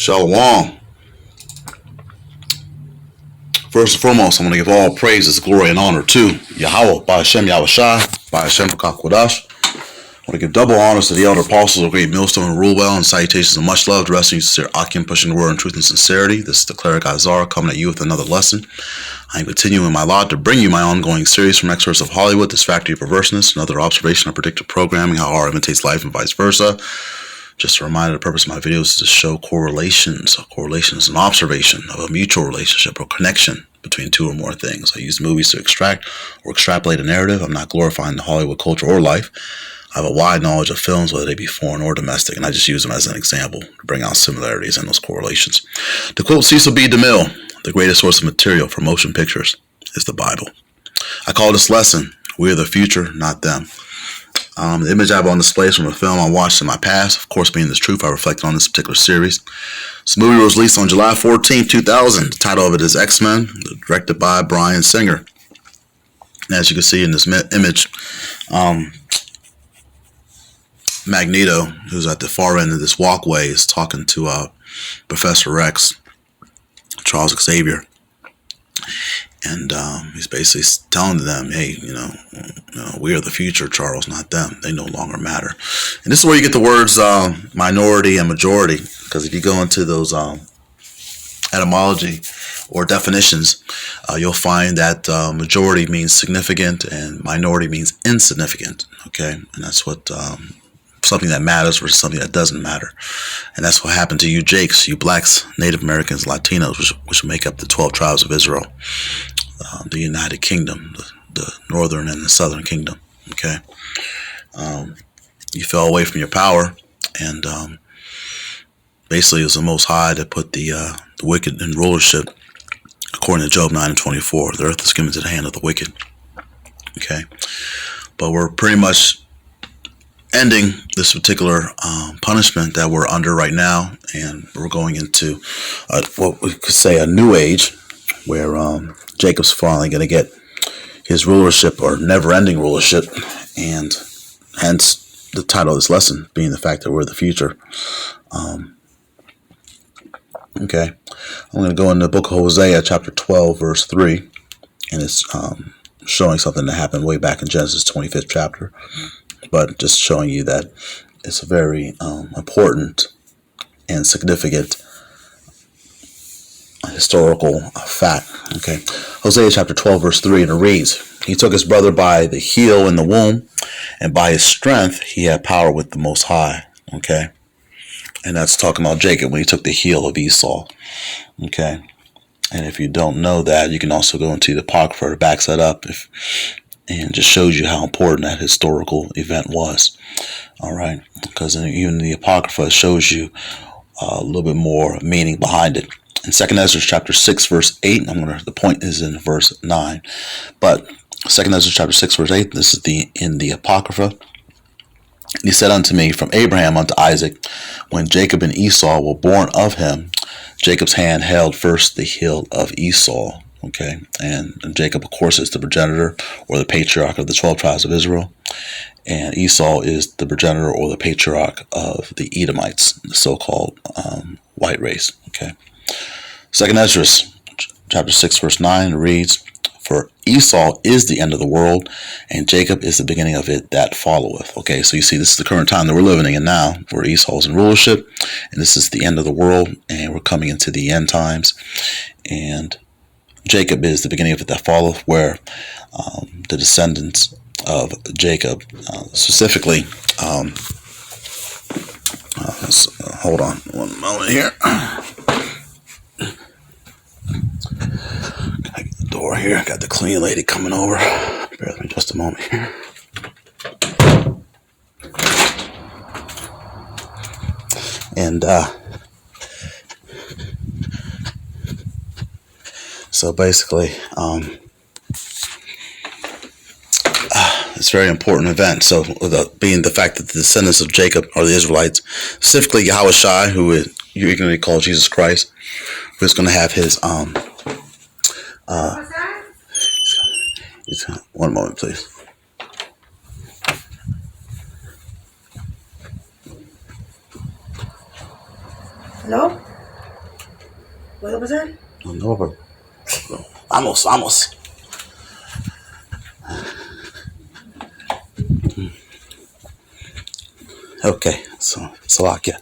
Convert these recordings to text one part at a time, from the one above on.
Shalom. First and foremost, I'm going to give all praises, glory, and honor to Yahweh, by Hashem Yahushai, by Hashem Kakwadash. I want to give double honors to the elder apostles of Great Millstone and Rule Well, and salutations of much love to rest in you, sincere Akim, pushing the word in truth and sincerity. This is the cleric Azar coming at you with another lesson. I am continuing my lot to bring you my ongoing series from Excerpts of Hollywood, This Factory of Perverseness, another observation of predictive programming, how art imitates life and vice versa. Just a reminder, the purpose of my videos is to show correlations. A correlation is an observation of a mutual relationship or connection between two or more things. I use movies to extract or extrapolate a narrative. I'm not glorifying the Hollywood culture or life. I have a wide knowledge of films, whether they be foreign or domestic, and I just use them as an example to bring out similarities and those correlations. To quote Cecil B. DeMille, the greatest source of material for motion pictures is the Bible. I call this lesson, We Are the Future, Not Them. The image I have on display is from a film I watched in my past. Of course, being this truth, I reflected on this particular series. This movie was released on July 14, 2000. The title of it is X-Men, directed by Bryan Singer. And as you can see in this image, Magneto, who's at the far end of this walkway, is talking to Professor X, Charles Xavier. And he's basically telling them, hey, we are the future, Charles, not them. They no longer matter. And this is where you get the words minority and majority, because if you go into those etymology or definitions, you'll find that majority means significant and minority means insignificant. Okay, and that's what something that matters versus something that doesn't matter. And that's what happened to you Jakes, you blacks, Native Americans, Latinos, which make up the 12 tribes of Israel, the United Kingdom, the Northern and the Southern Kingdom. Okay, you fell away from your power, and basically it was the Most High that put the wicked in rulership. According to Job 9:24, the earth is given to the hand of the wicked. Okay, but we're pretty much ending this particular punishment that we're under right now, and we're going into what we could say a new age, where Jacob's finally going to get his rulership, or never-ending rulership, and hence the title of this lesson being the fact that we're the future. Okay, I'm going to go into the book of Hosea, chapter 12, verse 3, and it's showing something that happened way back in Genesis 25th chapter. But just showing you that it's a very important and significant historical fact. Okay, Hosea chapter 12 verse 3, and it reads, he took his brother by the heel in the womb, and by his strength he had power with the Most High. Okay, and that's talking about Jacob when he took the heel of Esau. Okay, and if you don't know that, you can also go into the Apocrypha that backs that up, and just shows you how important that historical event was. All right, because even the Apocrypha shows you a little bit more meaning behind it. In 2 Ezra chapter 6 verse 8, the point is in verse 9, but 2 Ezra chapter 6 verse 8, this is in the Apocrypha. And he said unto me, from Abraham unto Isaac, when Jacob and Esau were born of him, Jacob's hand held first the heel of Esau. Okay, and Jacob, of course, is the progenitor or the patriarch of the 12 tribes of Israel, and Esau is the progenitor or the patriarch of the Edomites, the so-called white race. Okay, 2 Ezra chapter 6 verse 9 reads, for Esau is the end of the world, and Jacob is the beginning of it that followeth. Okay, so you see, this is the current time that we're living in now, where Esau is in rulership, and this is the end of the world, and we're coming into the end times, and Jacob is the beginning of it that followeth, where the descendants of Jacob, specifically, hold on one moment here. I get the door here. Got the clean lady coming over. Bear with me just a moment here. And so basically, it's a very important event. So, being the fact that the descendants of Jacob are the Israelites, specifically Yahushai, who you ignorantly call Jesus Christ, who's going to have his one moment, please. Hello? What was that? No, but Amos. Okay, so Salakia.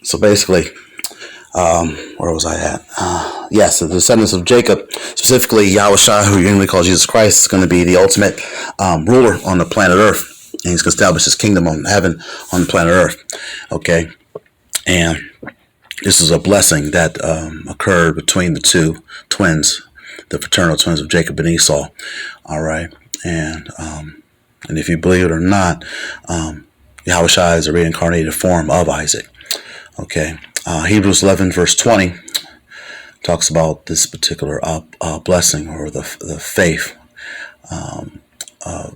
So basically, where was I at? Yes, the descendants of Jacob, specifically Yahushua, who usually called Jesus Christ, is going to be the ultimate ruler on the planet Earth. And he's going to establish his kingdom on heaven on the planet Earth. Okay? And this is a blessing that occurred between the two twins, the fraternal twins of Jacob and Esau. All right? And if you believe it or not, Yahushua is a reincarnated form of Isaac. Okay? Hebrews 11, verse 20 talks about this particular blessing, or the faith of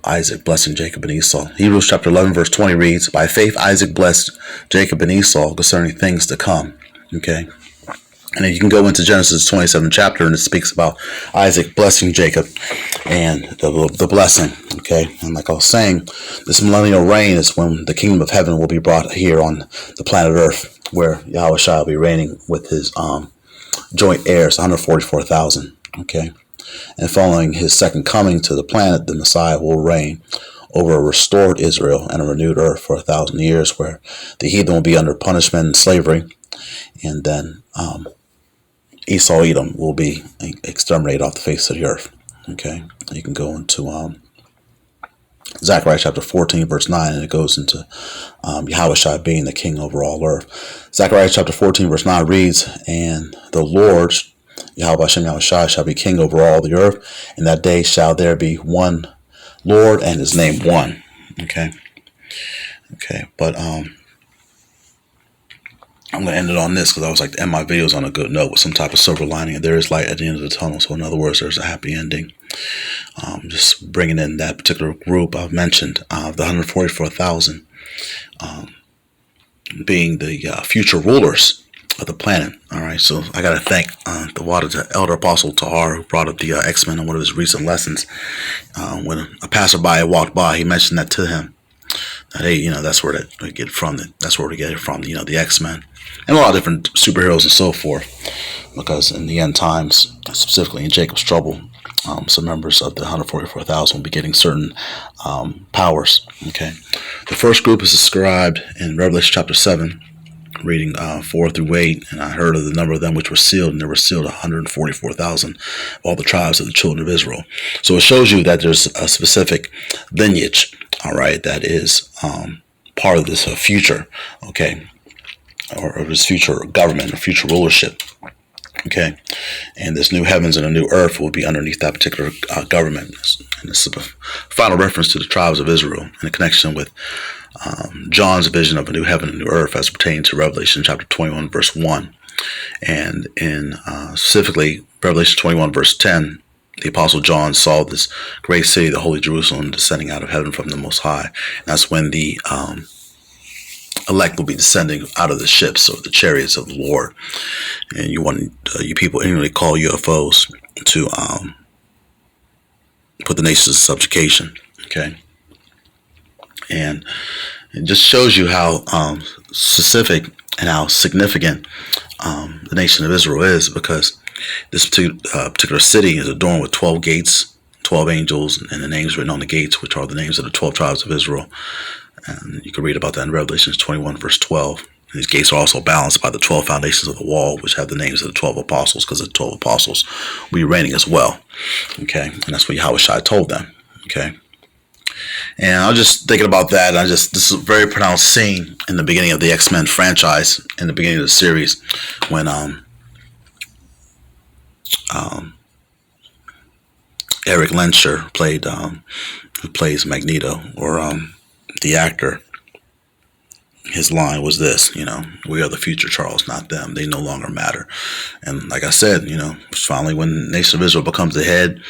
Isaac blessing Jacob and Esau. Hebrews chapter 11, verse 20 reads, "By faith Isaac blessed Jacob and Esau concerning things to come." Okay? And then you can go into Genesis 27 chapter, and it speaks about Isaac blessing Jacob and the blessing. Okay? And like I was saying, this millennial reign is when the kingdom of heaven will be brought here on the planet Earth, where Yahushua will be reigning with his joint heirs, 144,000. Okay? And following his second coming to the planet, the Messiah will reign over a restored Israel and a renewed earth for 1,000 years, where the heathen will be under punishment and slavery, and then Esau Edom will be exterminated off the face of the earth. Okay? You can go into Zechariah chapter 14, verse 9, and it goes into Yahushua being the king over all earth. Zechariah chapter 14, verse 9 reads, "And the Lord, Yahweh Hashem Yahushua, shall be king over all the earth, and that day shall there be one Lord, and his name one." Okay? Okay, but I'm going to end it on this, because I always like to end my videos on a good note with some type of silver lining, and there is light at the end of the tunnel. So in other words, there's a happy ending. Just bringing in that particular group I've mentioned, the 144,000 being the future rulers of the planet. All right, so I got to thank the Elder Apostle Tahar, who brought up the X-Men in one of his recent lessons. When a passerby walked by, he mentioned that to him. That, hey, that's where they get it from. That's where we get it from. The X-Men and a lot of different superheroes and so forth. Because in the end times, specifically in Jacob's trouble, some members of the 144,000 will be getting certain powers. Okay, the first group is described in Revelation chapter 7, reading 4 through 8. "And I heard of the number of them which were sealed, and there were sealed 144,000 of all the tribes of the children of Israel." So it shows you that there's a specific lineage, all right, that is part of this future, okay, or this future government, or future rulership. Okay, and this new heavens and a new earth will be underneath that particular government. And this is a final reference to the tribes of Israel in connection with John's vision of a new heaven and new earth as pertaining to Revelation chapter 21, verse 1. And in specifically Revelation 21, verse 10, the Apostle John saw this great city, the Holy Jerusalem, descending out of heaven from the Most High. And that's when the elect will be descending out of the ships, or the chariots of the Lord. And you people annually call UFOs to put the nations in subjugation. Okay, and it just shows you how specific and how significant the nation of Israel is, because this particular city is adorned with 12 gates, 12 angels, and the names written on the gates, which are the names of the 12 tribes of Israel. And you can read about that in Revelation 21, verse 12. And these gates are also balanced by the 12 foundations of the wall, which have the names of the 12 apostles, because the 12 apostles will be reigning as well. Okay, and that's what Yahushua told them. Okay, and I was just thinking about that. This is a very pronounced scene in the beginning of the X-Men franchise, in the beginning of the series, when Eric Lenscher who plays Magneto, or the actor, his line was this, "We are the future, Charles, not them. They no longer matter." And like I said, finally when the nation of Israel becomes the head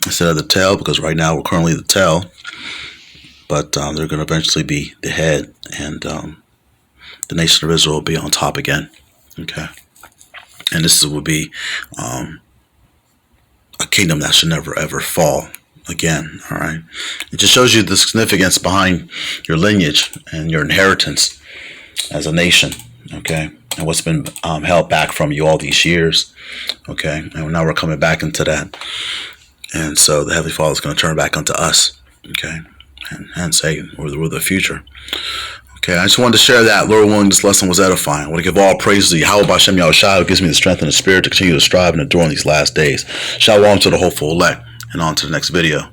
instead of the tail, because right now we're currently the tail, but they're going to eventually be the head, and the nation of Israel will be on top again. Okay, and this will be a kingdom that should never ever fall again. All right, it just shows you the significance behind your lineage and your inheritance as a nation. Okay, and what's been held back from you all these years. Okay, and now we're coming back into that. And so the Heavenly Father is going to turn back unto us. Okay, and say we're the future. Okay, I just wanted to share that. Lord willing, this lesson was edifying. I want to give all praise to Yahweh Bashem Yahushua, who gives me the strength and the spirit to continue to strive and endure in these last days. Shalom to the hopeful elect, and on to the next video.